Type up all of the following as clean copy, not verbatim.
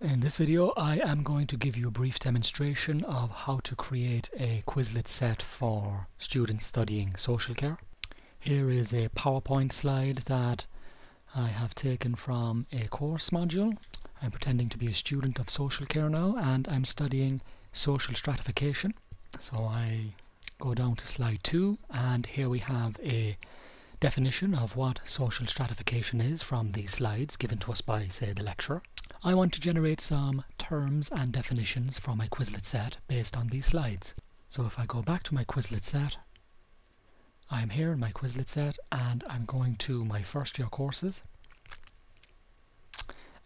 In this video I am going to give you a brief demonstration of how to create a Quizlet set for students studying social care. Here is a PowerPoint slide that I have taken from a course module. I'm pretending to be a student of social care now and I'm studying social stratification. So I go down to slide 2 and here we have a definition of what social stratification is from these slides given to us by, say, the lecturer. I want to generate some terms and definitions from my Quizlet set based on these slides. So if I go back to my Quizlet set, I'm here in my Quizlet set and I'm going to my first year courses,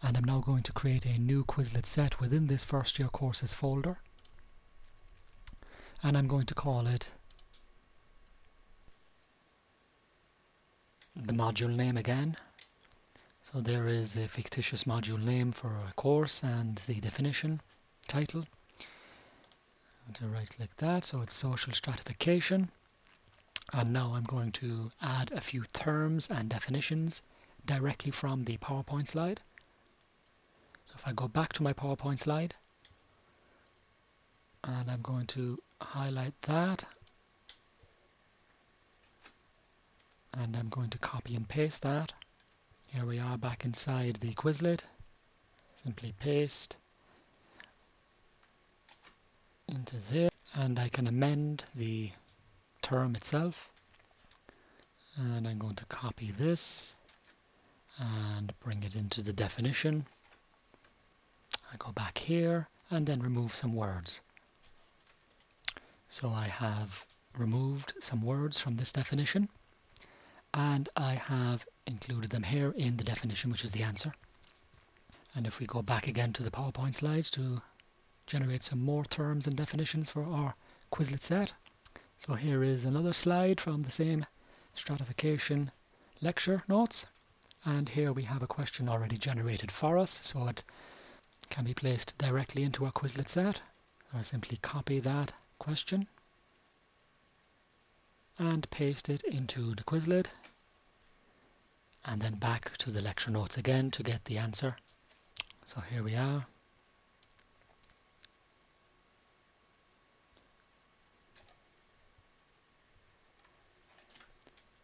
and I'm now going to create a new Quizlet set within this first year courses folder, and I'm going to call it the module name again. So there is a fictitious module name for a course and the definition title. I'm going to right click that, so it's social stratification. And now I'm going to add a few terms and definitions directly from the PowerPoint slide. So if I go back to my PowerPoint slide and I'm going to highlight that and I'm going to copy and paste that. Here we are back inside the Quizlet. Simply paste into there and I can amend the term itself, and I'm going to copy this and bring it into the definition. I go back here and then remove some words. So I have removed some words from this definition and I have included them here in the definition, which is the answer. And if we go back again to the PowerPoint slides to generate some more terms and definitions for our Quizlet set. So here is another slide from the same stratification lecture notes, and here we have a question already generated for us, so it can be placed directly into our Quizlet set. So I simply copy that question and paste it into the Quizlet, and then back to the lecture notes again to get the answer. So here we are.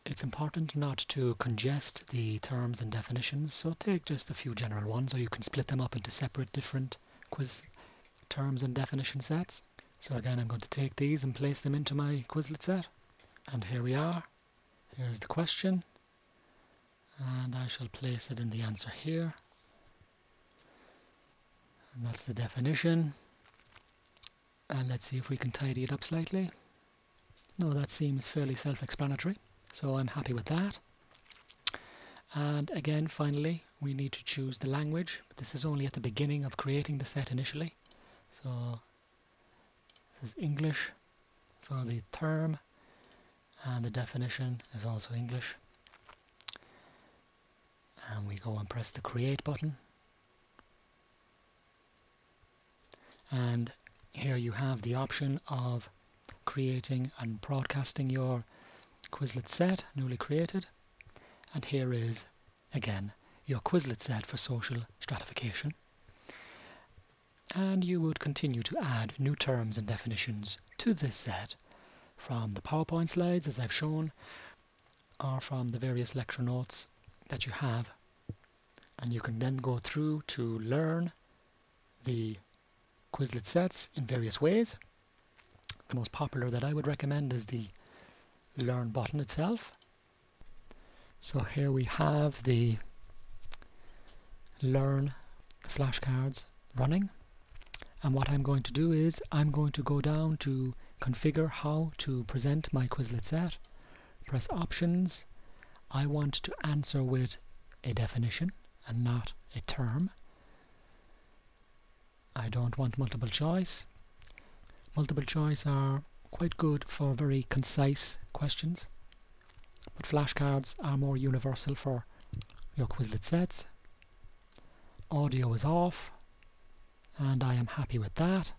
It's important not to congest the terms and definitions, so take just a few general ones, or you can split them up into separate different quiz terms and definition sets. So again, I'm going to take these and place them into my Quizlet set. And here we are. Here's the question. And I shall place it in the answer here. And that's the definition. And let's see if we can tidy it up slightly. No, that seems fairly self-explanatory. So I'm happy with that. And again, finally, we need to choose the language. But this is only at the beginning of creating the set initially. So this is English for the term, and the definition is also English. And we go and press the create button. And here you have the option of creating and broadcasting your Quizlet set, newly created. And here is, again, your Quizlet set for social stratification. And you would continue to add new terms and definitions to this set from the PowerPoint slides, as I've shown, or from the various lecture notes that you have. And you can then go through to learn the Quizlet sets in various ways. The most popular that I would recommend is the Learn button itself. So here we have the Learn flashcards running. And what I'm going to do is I'm going to go down to configure how to present my Quizlet set. Press Options. I want to answer with a definition and not a term. I don't want multiple choice. Multiple choice are quite good for very concise questions, but flashcards are more universal for your Quizlet sets. Audio is off, and I am happy with that.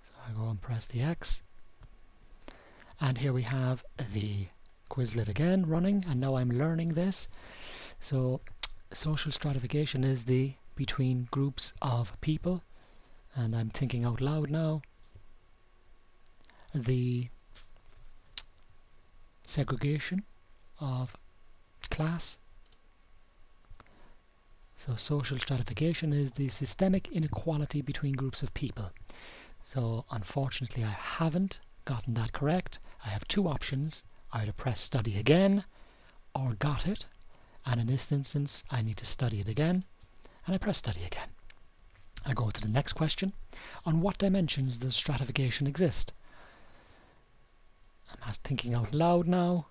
So I go and press the X. And here we have the Quizlet again running, and now I'm learning this. So social stratification is the between groups of people, and I'm thinking out loud now, the segregation of class. So social stratification is the systemic inequality between groups of people. So unfortunately I haven't gotten that correct. I have two options: either press study again or got it, and in this instance I need to study it again, and I press study again. I go to the next question. On what dimensions does stratification exist? I'm thinking out loud now.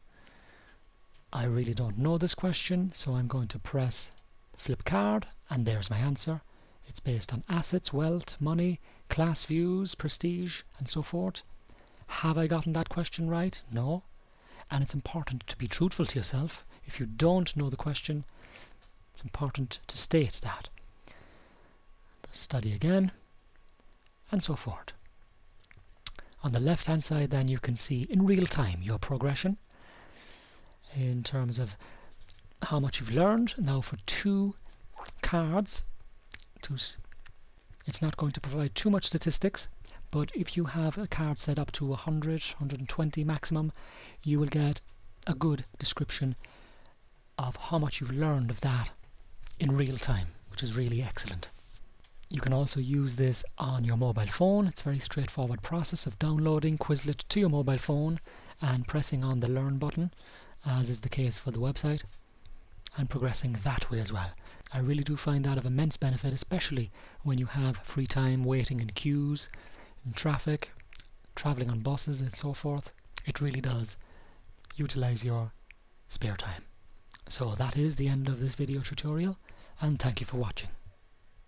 I really don't know this question, so I'm going to press flip card, and there's my answer. It's based on assets, wealth, money, class views, prestige, and so forth. Have I gotten that question right? No. And it's important to be truthful to yourself. If you don't know the question, it's important to state that. Study again, and so forth. On the left hand side then you can see in real time your progression in terms of how much you've learned. Now for two cards, it's not going to provide too much statistics, but if you have a card set up to 100, 120 maximum, you will get a good description of how much you've learned of that in real time, which is really excellent. You can also use this on your mobile phone. It's a very straightforward process of downloading Quizlet to your mobile phone and pressing on the Learn button, as is the case for the website, and progressing that way as well. I really do find that of immense benefit, especially when you have free time waiting in queues, in traffic, travelling on buses and so forth. It really does utilise your spare time. So that is the end of this video tutorial, and thank you for watching.